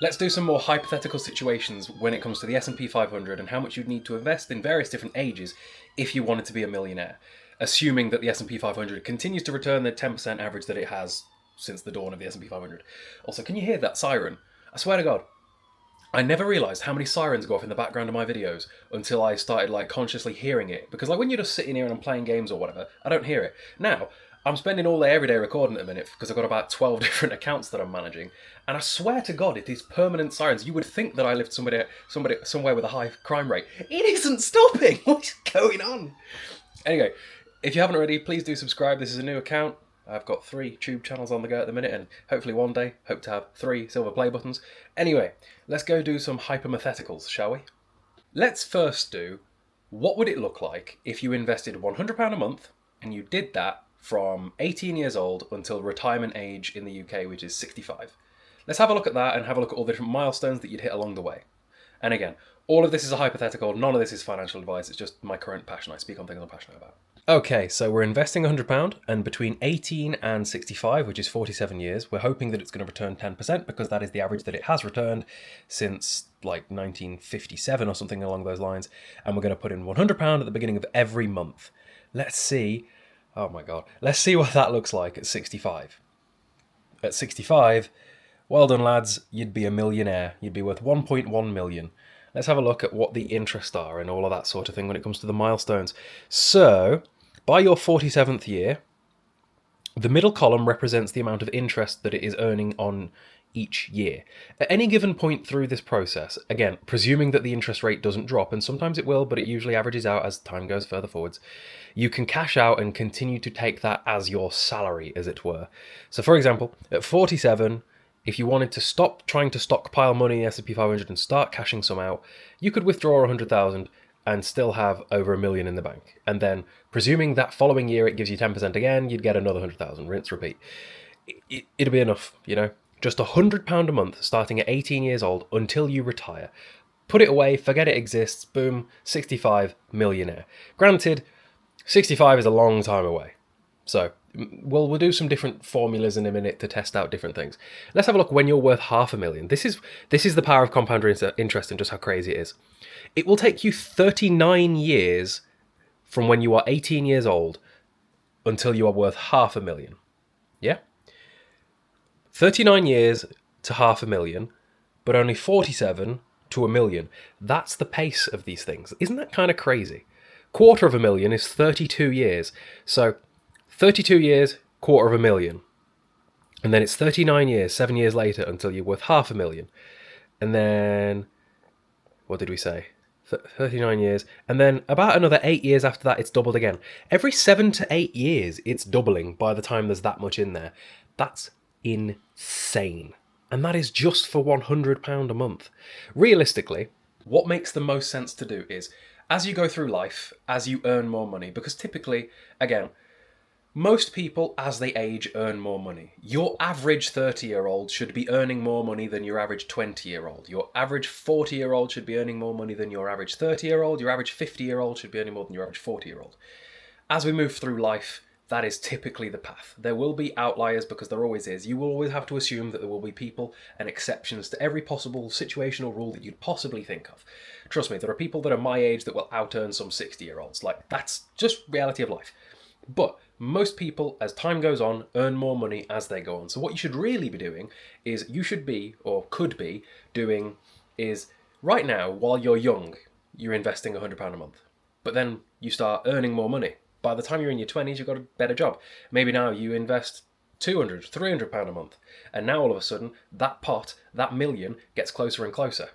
Let's do some more hypothetical situations when it comes to the S&P 500 and how much you'd need to invest in various different ages if you wanted to be a millionaire, assuming that the S&P 500 continues to return the 10% average that it has since the dawn of the S&P 500. Also, can you hear that siren? I swear to God, I never realised how many sirens go off in the background of my videos until I started consciously hearing it. Because when you're just sitting here and I'm playing games or whatever, I don't hear it. Now, I'm spending all day every day recording at the minute because I've got about 12 different accounts that I'm managing. And I swear to God, it is permanent sirens. You would think that I lived somewhere with a high crime rate. It isn't stopping! What's going on? Anyway, if you haven't already, please do subscribe. This is a new account. I've got 3 tube channels on the go at the minute, and hopefully one day, hope to have 3 silver play buttons. Anyway, let's go do some hypotheticals, shall we? Let's first do, what would it look like if you invested £100 a month, and you did that from 18 years old until retirement age in the UK, which is 65. Let's have a look at that and have a look at all the different milestones that you'd hit along the way. And again, all of this is a hypothetical, none of this is financial advice, it's just my current passion. I speak on things I'm passionate about. Okay, so we're investing £100, and between 18 and 65, which is 47 years, we're hoping that it's going to return 10% because that is the average that it has returned since 1957 or something along those lines. And we're going to put in £100 at the beginning of every month. Let's see, oh my God, let's see what that looks like at 65. At 65, well done lads, you'd be a millionaire. You'd be worth 1.1 million. Let's have a look at what the interests are and all of that sort of thing when it comes to the milestones. So, by your 47th year, the middle column represents the amount of interest that it is earning on each year. At any given point through this process, again, presuming that the interest rate doesn't drop, and sometimes it will, but it usually averages out as time goes further forwards, you can cash out and continue to take that as your salary, as it were. So for example, at 47, if you wanted to stop trying to stockpile money in the S&P 500 and start cashing some out, you could withdraw 100,000 and still have over $1 million in the bank. And then, presuming that following year it gives you 10% again, you'd get another 100,000, rinse, repeat. It'd be enough, just £100 a month starting at 18 years old until you retire. Put it away, forget it exists, boom, 65, millionaire. Granted, 65 is a long time away. So, we'll do some different formulas in a minute to test out different things. Let's have a look when you're worth £500,000. This is the power of compound interest and just how crazy it is. It will take you 39 years from when you are 18 years old until you are worth £500,000. Yeah? 39 years to £500,000, but only 47 to $1 million. That's the pace of these things. Isn't that kind of crazy? £250,000 is 32 years. So 32 years, £250,000. And then it's 39 years, 7 years later, until you're worth £500,000. And then, what did we say? 39 years. And then about another 8 years after that, it's doubled again. Every 7 to 8 years, it's doubling by the time there's that much in there. That's insane. And that is just for £100 a month. Realistically, what makes the most sense to do is, as you go through life, as you earn more money, because typically, again, most people, as they age, earn more money. Your average 30-year-old should be earning more money than your average 20-year-old. Your average 40-year-old should be earning more money than your average 30-year-old. Your average 50-year-old should be earning more than your average 40-year-old. As we move through life, that is typically the path. There will be outliers because there always is. You will always have to assume that there will be people and exceptions to every possible situational rule that you'd possibly think of. Trust me, there are people that are my age that will out-earn some 60-year-olds. That's just reality of life. But most people, as time goes on, earn more money as they go on. So what you should really be doing is you should be, or could be, doing is right now, while you're young, you're investing £100 a month. But then you start earning more money. By the time you're in your 20s, you've got a better job. Maybe now you invest £200, £300 a month. And now all of a sudden, that pot, that million, gets closer and closer.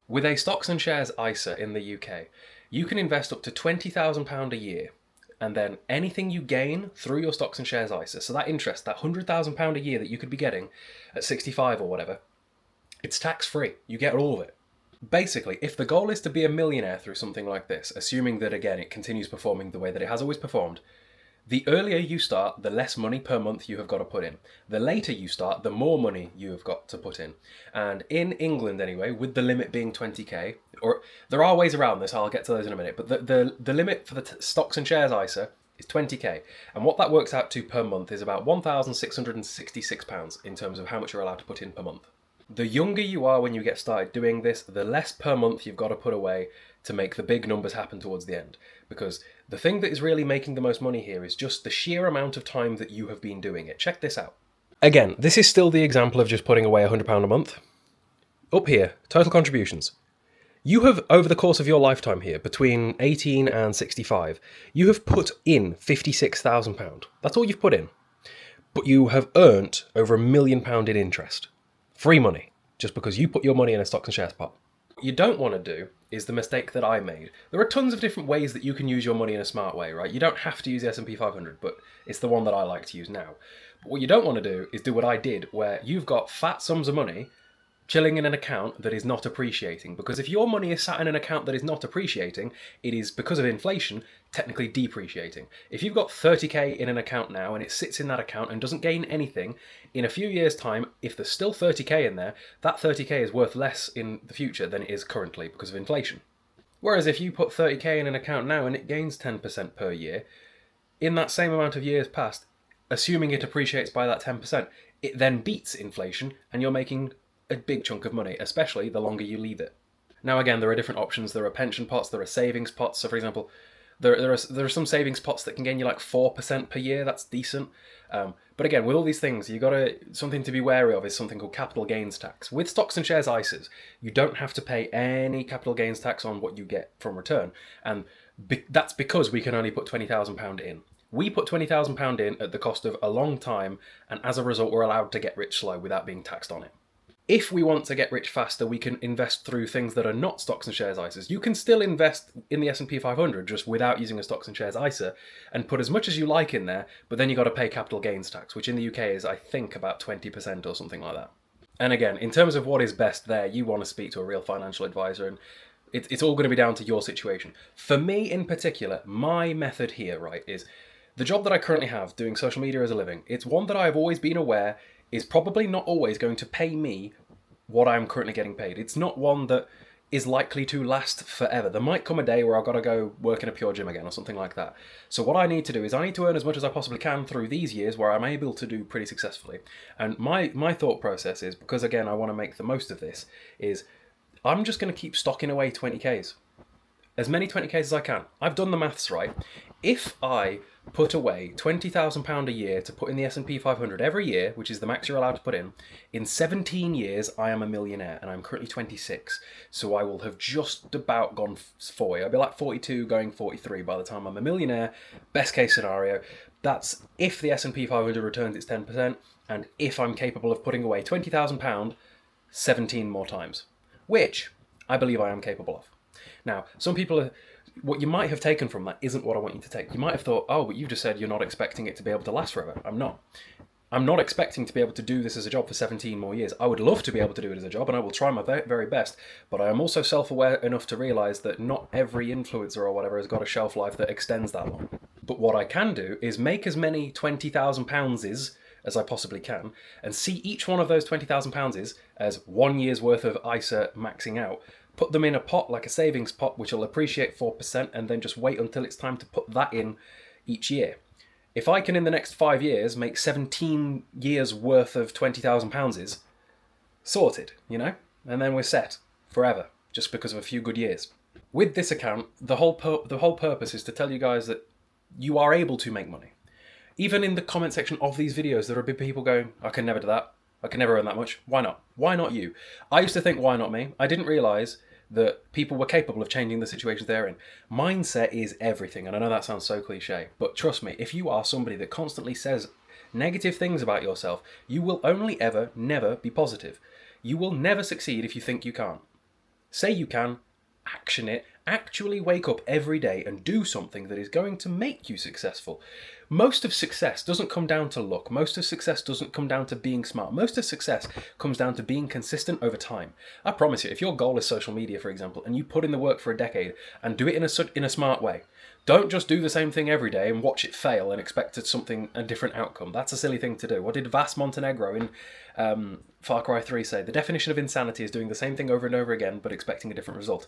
With a stocks and shares ISA in the UK, you can invest up to £20,000 a year. And then anything you gain through your stocks and shares ISA, so that interest, that £100,000 a year that you could be getting at 65 or whatever, it's tax-free. You get all of it. Basically, if the goal is to be a millionaire through something like this, assuming that, again, it continues performing the way that it has always performed, the earlier you start, the less money per month you have got to put in. The later you start, the more money you have got to put in. And in England, anyway, with the limit being 20k, or there are ways around this, I'll get to those in a minute, but the limit for the stocks and shares ISA is 20k. And what that works out to per month is about £1,666 in terms of how much you're allowed to put in per month. The younger you are when you get started doing this, the less per month you've got to put away to make the big numbers happen towards the end. Because the thing that is really making the most money here is just the sheer amount of time that you have been doing it. Check this out. Again, this is still the example of just putting away £100 a month. Up here, total contributions. You have, over the course of your lifetime here, between 18 and 65, you have put in £56,000. That's all you've put in. But you have earned over £1 million in interest. Free money, just because you put your money in a stocks and shares pot. What you don't want to do is the mistake that I made. There are tons of different ways that you can use your money in a smart way, right? You don't have to use the S&P 500, but it's the one that I like to use now. But what you don't want to do is do what I did, where you've got fat sums of money chilling in an account that is not appreciating. Because if your money is sat in an account that is not appreciating, it is, because of inflation, technically depreciating. If you've got 30k in an account now and it sits in that account and doesn't gain anything, in a few years' time, if there's still 30k in there, that 30k is worth less in the future than it is currently because of inflation. Whereas if you put 30k in an account now and it gains 10% per year, in that same amount of years past, assuming it appreciates by that 10%, it then beats inflation and you're making a big chunk of money, especially the longer you leave it. Now again, there are different options. There are pension pots, there are savings pots. So for example, there are some savings pots that can gain you like 4% per year. That's decent. But again, with all these things, something to be wary of is something called capital gains tax. With stocks and shares ISAs, you don't have to pay any capital gains tax on what you get from return. And that's because we can only put £20,000 in. We put £20,000 in at the cost of a long time, and as a result, we're allowed to get rich slow without being taxed on it. If we want to get rich faster, we can invest through things that are not stocks and shares ISAs. You can still invest in the S&P 500 just without using a stocks and shares ISA and put as much as you like in there, but then you've got to pay capital gains tax, which in the UK is, I think, about 20% or something like that. And again, in terms of what is best there, you want to speak to a real financial advisor, and it's all going to be down to your situation. For me in particular, my method here, right, is the job that I currently have, doing social media as a living. It's one that I've always been aware is probably not always going to pay me what I'm currently getting paid. It's not one that is likely to last forever. There might come a day where I've got to go work in a pure gym again or something like that. So what I need to do is I need to earn as much as I possibly can through these years where I'm able to do pretty successfully. And my thought process is, because again, I want to make the most of this, is I'm just going to keep stocking away 20Ks. As many 20Ks as I can. I've done the maths right. If I put away £20,000 a year to put in the S&P 500 every year, which is the max you're allowed to put in 17 years, I am a millionaire, and I'm currently 26. So I will have just about gone 40. I'll be like 42, going 43 by the time I'm a millionaire. Best case scenario. That's if the S&P 500 returns its 10%, and if I'm capable of putting away £20,000 17 more times, which I believe I am capable of. Now, some people what you might have taken from that isn't what I want you to take. You might have thought, oh, but you've just said you're not expecting it to be able to last forever. I'm not. I'm not expecting to be able to do this as a job for 17 more years. I would love to be able to do it as a job, and I will try my very best, but I am also self-aware enough to realise that not every influencer or whatever has got a shelf life that extends that long. But what I can do is make as many £20,000 as I possibly can, and see each one of those £20,000 as 1 year's worth of ISA maxing out. Put them in a pot, like a savings pot, which will appreciate 4%, and then just wait until it's time to put that in each year. If I can, in the next 5 years, make 17 years worth of £20,000, sorted, you know? And then we're set forever, just because of a few good years. With this account, the whole purpose is to tell you guys that you are able to make money. Even in the comment section of these videos, there are people going, I can never do that. I can never earn that much. Why not? Why not you? I used to think, why not me? I didn't realise that people were capable of changing the situations they're in. Mindset is everything, and I know that sounds so cliche, but trust me, if you are somebody that constantly says negative things about yourself, you will only ever, never be positive. You will never succeed if you think you can't. Say you can, action it, actually wake up every day and do something that is going to make you successful. Most of success doesn't come down to luck. Most of success doesn't come down to being smart. Most of success comes down to being consistent over time. I promise you, if your goal is social media, for example, and you put in the work for a decade and do it in a smart way, don't just do the same thing every day and watch it fail and expect a different outcome. That's a silly thing to do. What did Vas Montenegro in Far Cry 3 say, the definition of insanity is doing the same thing over and over again, but expecting a different result.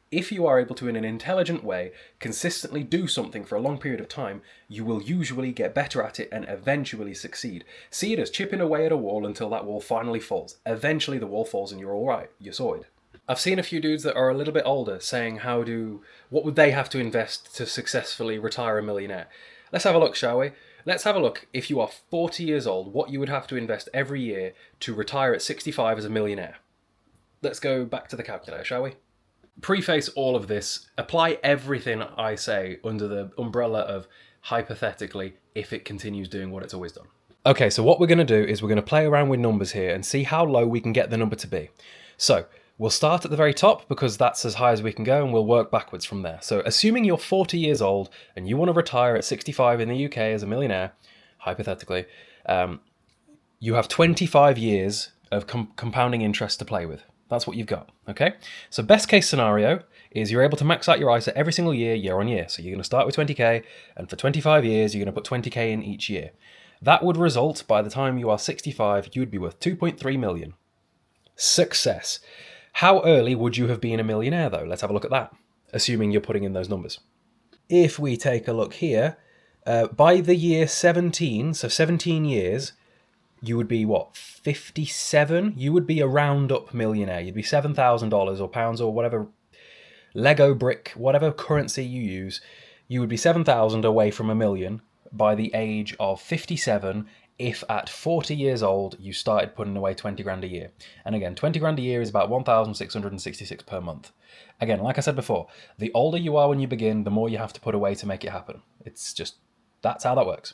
If you are able to, in an intelligent way, consistently do something for a long period of time, you will usually get better at it and eventually succeed. See it as chipping away at a wall until that wall finally falls. Eventually the wall falls and you're alright, you're sorted. I've seen a few dudes that are a little bit older saying what would they have to invest to successfully retire a millionaire? Let's have a look, shall we? Let's have a look, if you are 40 years old, what you would have to invest every year to retire at 65 as a millionaire. Let's go back to the calculator, shall we? Preface all of this, apply everything I say under the umbrella of hypothetically if it continues doing what it's always done. Okay, so what we're going to do is we're going to play around with numbers here and see how low we can get the number to be. So, we'll start at the very top because that's as high as we can go and we'll work backwards from there. So assuming you're 40 years old and you want to retire at 65 in the UK as a millionaire, hypothetically, you have 25 years of compounding interest to play with. That's what you've got, okay? So best case scenario is you're able to max out your ISA every single year on year. So you're going to start with 20k and for 25 years you're going to put 20k in each year. That would result, by the time you are 65, you would be worth 2.3 million. Success. How early would you have been a millionaire, though? Let's have a look at that, assuming you're putting in those numbers. If we take a look here, by the year 17, so 17 years, you would be, 57? You would be a round-up millionaire. You'd be $7,000 or pounds or whatever, Lego brick, whatever currency you use, you would be 7,000 away from a million by the age of 57 if at 40 years old you started putting away 20 grand a year. And again, 20 grand a year is about 1,666 per month. Again, like I said before, the older you are when you begin, the more you have to put away to make it happen. It's just, that's how that works.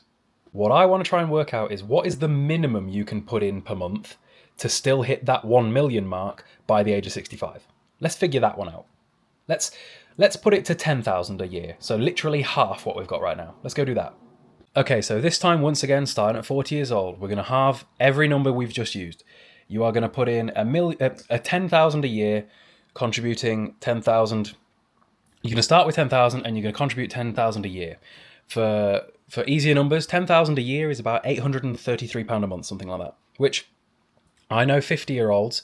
What I want to try and work out is what is the minimum you can put in per month to still hit that 1 million mark by the age of 65. Let's figure that one out. Let's put it to 10,000 a year. So literally half what we've got right now. Let's go do that. Okay, so this time, once again, starting at 40 years old, we're going to halve every number we've just used. You are going to put in a 10,000 a year, contributing 10,000. You're going to start with 10,000 and you're going to contribute 10,000 a year. For easier numbers, 10,000 a year is about £833 a month, something like that. Which I know 50-year-olds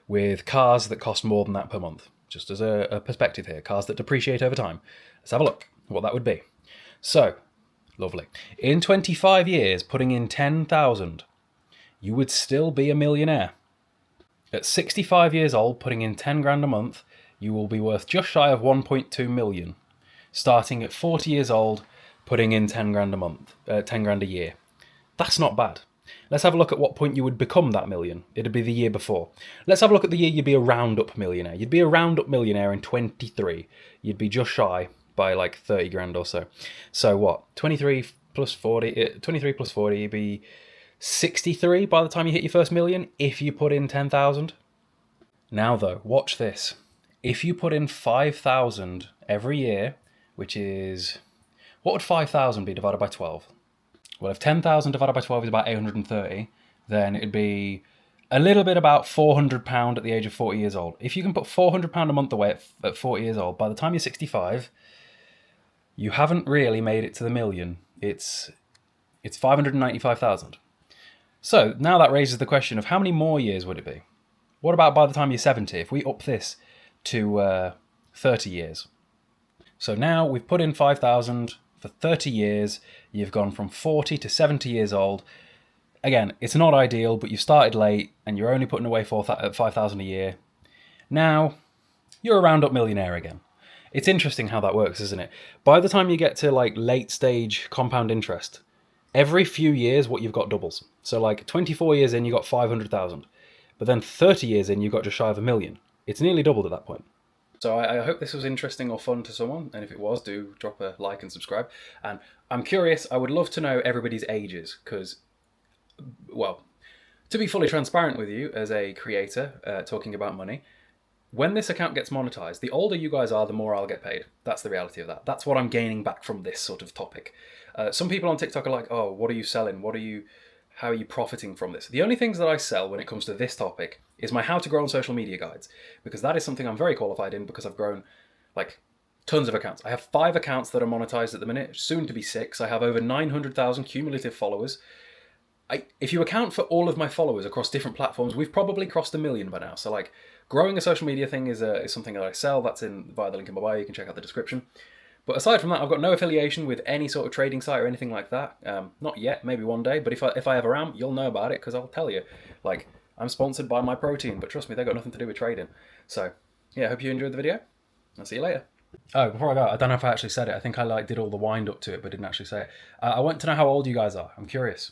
with cars that cost more than that per month. Just as a perspective here, cars that depreciate over time. Let's have a look at what that would be. So, lovely. In 25 years, putting in 10,000, you would still be a millionaire. At 65 years old, putting in 10 grand a month, you will be worth just shy of 1.2 million. Starting at 40 years old, putting in 10 grand a month, 10 grand a year. That's not bad. Let's have a look at what point you would become that million. It'd be the year before. Let's have a look at the year you'd be a round-up millionaire. You'd be a round-up millionaire in 23. You'd be just shy by like 30 grand or so. So what? 23 plus 40, you'd be 63 by the time you hit your first million if you put in 10,000. Now though, watch this. If you put in 5,000 every year, which is... What would 5,000 be divided by 12? Well, if 10,000 divided by 12 is about 830, then it'd be a little bit about £400 at the age of 40 years old. If you can put £400 a month away at 40 years old, by the time you're 65, you haven't really made it to the million. It's 595,000. So now that raises the question of how many more years would it be? What about by the time you're 70? If we up this to 30 years. So now we've put in 5,000 for 30 years. You've gone from 40 to 70 years old. Again, it's not ideal, but you've started late and you're only putting away 5,000 a year. Now you're a round-up millionaire again. It's interesting how that works, isn't it? By the time you get to like late stage compound interest, every few years what you've got doubles. So like 24 years in, you got 500,000. But then 30 years in, you got just shy of a million. It's nearly doubled at that point. So I hope this was interesting or fun to someone. And if it was, do drop a like and subscribe. And I'm curious, I would love to know everybody's ages because, well, to be fully transparent with you as a creator talking about money, when this account gets monetized, the older you guys are, the more I'll get paid. That's the reality of that. That's what I'm gaining back from this sort of topic. Some people on TikTok are like, oh, what are you selling? How are you profiting from this? The only things that I sell when it comes to this topic is my how to grow on social media guides, because that is something I'm very qualified in because I've grown like tons of accounts. I have 5 accounts that are monetized at the minute, soon to be 6. I have over 900,000 cumulative followers. if you account for all of my followers across different platforms, we've probably crossed 1 million by now. So like, growing a social media thing is something that I sell. That's in via the link in my bio. You can check out the description. But aside from that, I've got no affiliation with any sort of trading site or anything like that. Not yet, maybe one day. But if I ever am, you'll know about it because I'll tell you. Like, I'm sponsored by My Protein, but trust me, they've got nothing to do with trading. So, yeah, hope you enjoyed the video. I'll see you later. Oh, before I go, I don't know if I actually said it. I think I did all the wind up to it, but didn't actually say it. I want to know how old you guys are. I'm curious.